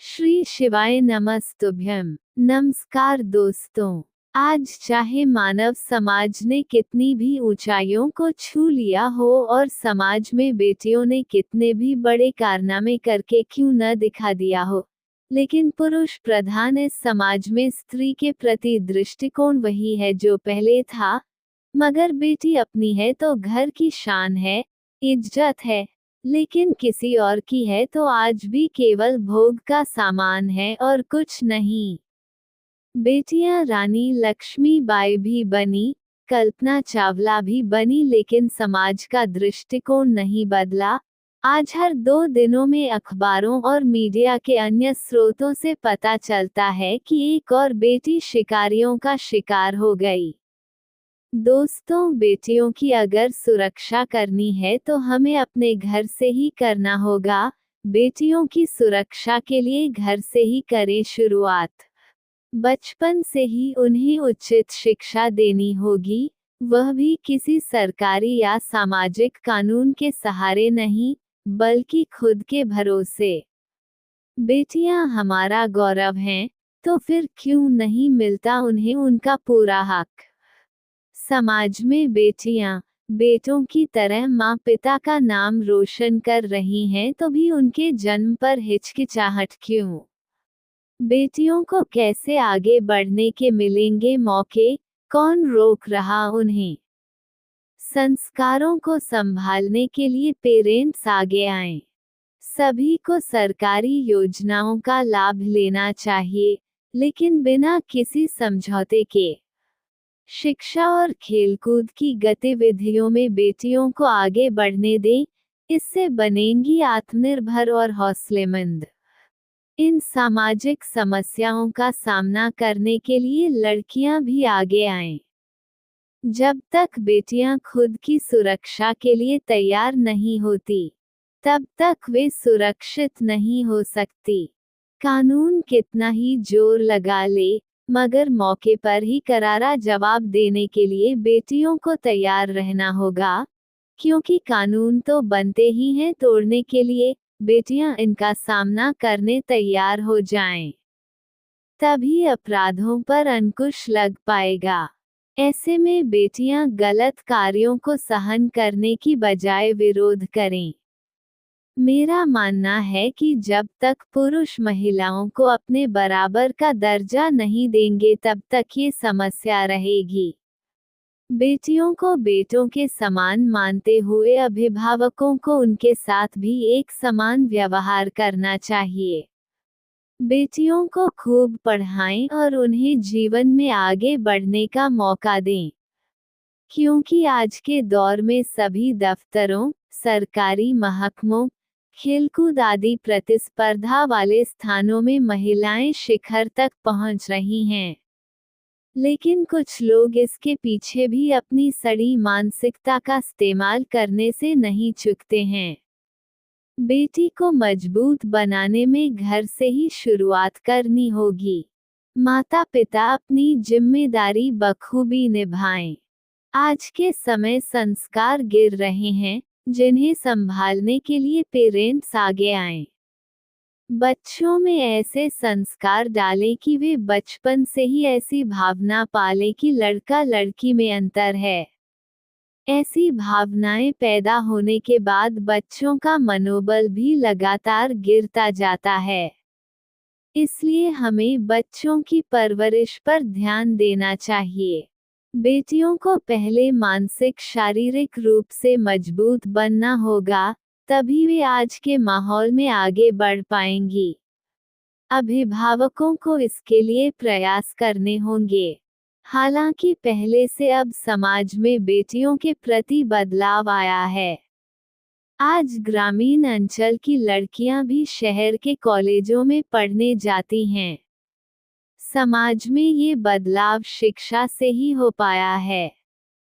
श्री शिवाय नमस्तुभ्यम। नमस्कार दोस्तों। आज चाहे मानव समाज ने कितनी भी ऊंचाइयों को छू लिया हो और समाज में बेटियों ने कितने भी बड़े कारनामे करके क्यों न दिखा दिया हो, लेकिन पुरुष प्रधान इस समाज में स्त्री के प्रति दृष्टिकोण वही है जो पहले था। मगर बेटी अपनी है तो घर की शान है, इज्जत है, लेकिन किसी और की है तो आज भी केवल भोग का सामान है और कुछ नहीं। बेटियां रानी लक्ष्मीबाई भी बनी, कल्पना चावला भी बनी, लेकिन समाज का दृष्टिकोण नहीं बदला। आज हर 2 दिनों में अखबारों और मीडिया के अन्य स्रोतों से पता चलता है कि एक और बेटी शिकारियों का शिकार हो गई। दोस्तों, बेटियों की अगर सुरक्षा करनी है तो हमें अपने घर से ही करना होगा। बेटियों की सुरक्षा के लिए घर से ही करें शुरुआत। बचपन से ही उन्हें उचित शिक्षा देनी होगी, वह भी किसी सरकारी या सामाजिक कानून के सहारे नहीं, बल्कि खुद के भरोसे। बेटियां हमारा गौरव हैं, तो फिर क्यों नहीं मिलता उन्हें उनका पूरा हक। समाज में बेटियां बेटों की तरह माँ पिता का नाम रोशन कर रही हैं, तो भी उनके जन्म पर हिचकिचाहट क्यों? बेटियों को कैसे आगे बढ़ने के मिलेंगे मौके, कौन रोक रहा उन्हें? संस्कारों को संभालने के लिए पेरेंट्स आगे आएं। सभी को सरकारी योजनाओं का लाभ लेना चाहिए, लेकिन बिना किसी समझौते के। शिक्षा और खेलकूद की गतिविधियों में बेटियों को आगे बढ़ने दें, इससे बनेंगी आत्मनिर्भर और हौसलेमंद। इन सामाजिक समस्याओं का सामना करने के लिए लड़कियां भी आगे आएं। जब तक बेटियां खुद की सुरक्षा के लिए तैयार नहीं होती, तब तक वे सुरक्षित नहीं हो सकती। कानून कितना ही जोर लगा ले, मगर मौके पर ही करारा जवाब देने के लिए बेटियों को तैयार रहना होगा, क्योंकि कानून तो बनते ही हैं तोड़ने के लिए। बेटियां इनका सामना करने तैयार हो जाएं, तभी अपराधों पर अंकुश लग पाएगा। ऐसे में बेटियां गलत कार्यों को सहन करने की बजाय विरोध करें। मेरा मानना है कि जब तक पुरुष महिलाओं को अपने बराबर का दर्जा नहीं देंगे, तब तक ये समस्या रहेगी। बेटियों को बेटों के समान मानते हुए अभिभावकों को उनके साथ भी एक समान व्यवहार करना चाहिए। बेटियों को खूब पढ़ाएं और उन्हें जीवन में आगे बढ़ने का मौका दें, क्योंकि आज के दौर में सभी दफ्तरों, सरकारी महकमों, खेलकूद आदि प्रतिस्पर्धा वाले स्थानों में महिलाएं शिखर तक पहुंच रही हैं। लेकिन कुछ लोग इसके पीछे भी अपनी सड़ी मानसिकता का इस्तेमाल करने से नहीं चूकते हैं। बेटी को मजबूत बनाने में घर से ही शुरुआत करनी होगी। माता पिता अपनी जिम्मेदारी बखूबी निभाएं। आज के समय संस्कार गिर रहे हैं, जिन्हें संभालने के लिए पेरेंट्स आगे आएं। बच्चों में ऐसे संस्कार डालें कि वे बचपन से ही ऐसी भावना पालें कि लड़का लड़की में अंतर है। ऐसी भावनाएं पैदा होने के बाद बच्चों का मनोबल भी लगातार गिरता जाता है। इसलिए हमें बच्चों की परवरिश पर ध्यान देना चाहिए। बेटियों को पहले मानसिक शारीरिक रूप से मजबूत बनना होगा, तभी वे आज के माहौल में आगे बढ़ पाएंगी। अभिभावकों को इसके लिए प्रयास करने होंगे। हालांकि पहले से अब समाज में बेटियों के प्रति बदलाव आया है। आज ग्रामीण अंचल की लड़कियां भी शहर के कॉलेजों में पढ़ने जाती हैं। समाज में ये बदलाव शिक्षा से ही हो पाया है।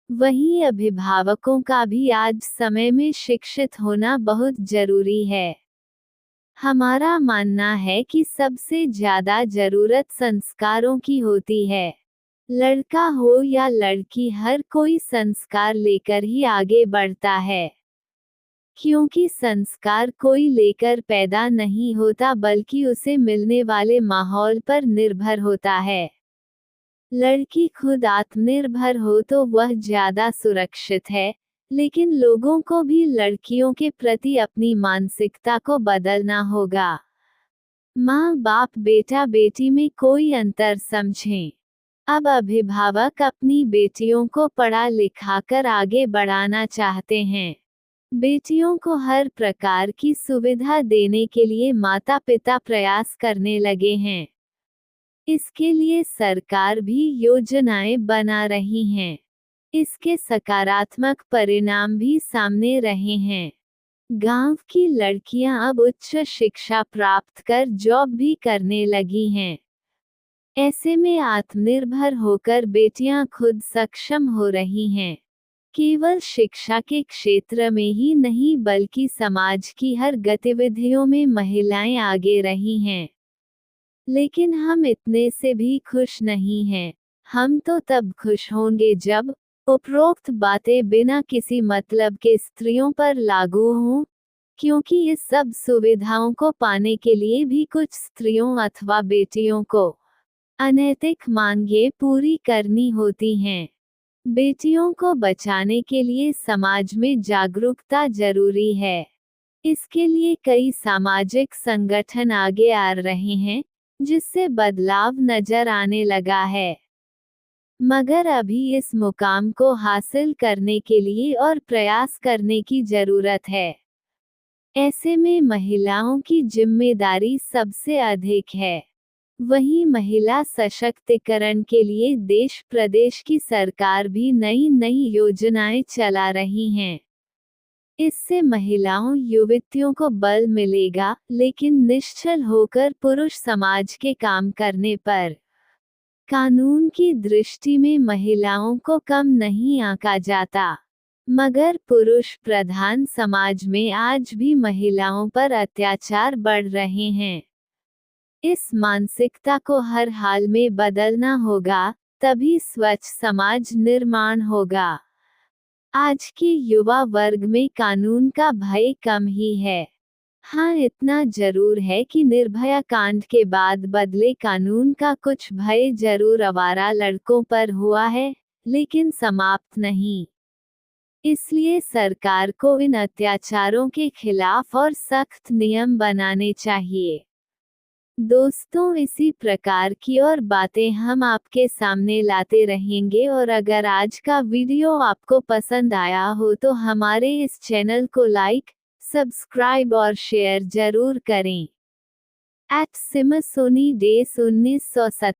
वहीं अभिभावकों का भी आज समय में शिक्षित होना बहुत जरूरी है। हमारा मानना है कि सबसे ज्यादा जरूरत संस्कारों की होती है। लड़का हो या लड़की, हर कोई संस्कार लेकर ही आगे बढ़ता है। क्योंकि संस्कार कोई लेकर पैदा नहीं होता बल्कि उसे मिलने वाले माहौल पर निर्भर होता है। लड़की खुद आत्मनिर्भर हो तो वह ज्यादा सुरक्षित है, लेकिन लोगों को भी लड़कियों के प्रति अपनी मानसिकता को बदलना होगा। माँ बाप बेटा बेटी में कोई अंतर समझें। अब अभिभावक अपनी बेटियों को पढ़ा लिखाकर आगे बढ़ाना चाहते हैं। बेटियों को हर प्रकार की सुविधा देने के लिए माता पिता प्रयास करने लगे हैं। इसके लिए सरकार भी योजनाएं बना रही हैं। इसके सकारात्मक परिणाम भी सामने रहे हैं। गांव की लड़कियां अब उच्च शिक्षा प्राप्त कर जॉब भी करने लगी हैं। ऐसे में आत्मनिर्भर होकर बेटियां खुद सक्षम हो रही हैं। केवल शिक्षा के क्षेत्र में ही नहीं बल्कि समाज की हर गतिविधियों में महिलाएं आगे रही हैं। लेकिन हम इतने से भी खुश नहीं हैं। हम तो तब खुश होंगे जब उपरोक्त बातें बिना किसी मतलब के स्त्रियों पर लागू हों, क्योंकि इस सब सुविधाओं को पाने के लिए भी कुछ स्त्रियों अथवा बेटियों को अनैतिक मांगें पूरी करनी होती हैं। बेटियों को बचाने के लिए समाज में जागरूकता जरूरी है। इसके लिए कई सामाजिक संगठन आगे आ रहे हैं, जिससे बदलाव नजर आने लगा है। मगर अभी इस मुकाम को हासिल करने के लिए और प्रयास करने की जरूरत है। ऐसे में महिलाओं की जिम्मेदारी सबसे अधिक है। वहीं महिला सशक्तिकरण के लिए देश प्रदेश की सरकार भी नई नई योजनाएं चला रही हैं। इससे महिलाओं युवतियों को बल मिलेगा, लेकिन निश्चल होकर पुरुष समाज के काम करने पर कानून की दृष्टि में महिलाओं को कम नहीं आंका जाता। मगर पुरुष प्रधान समाज में आज भी महिलाओं पर अत्याचार बढ़ रहे हैं। इस मानसिकता को हर हाल में बदलना होगा, तभी स्वच्छ समाज निर्माण होगा। आज के युवा वर्ग में कानून का भय कम ही है। हाँ, इतना जरूर है कि निर्भया कांड के बाद बदले कानून का कुछ भय जरूर आवारा लड़कों पर हुआ है, लेकिन समाप्त नहीं। इसलिए सरकार को इन अत्याचारों के खिलाफ और सख्त नियम बनाने चाहिए। दोस्तों, इसी प्रकार की और बातें हम आपके सामने लाते रहेंगे और अगर आज का वीडियो आपको पसंद आया हो तो हमारे इस चैनल को लाइक, सब्सक्राइब और शेयर जरूर करें। @SimaSonyDays 1970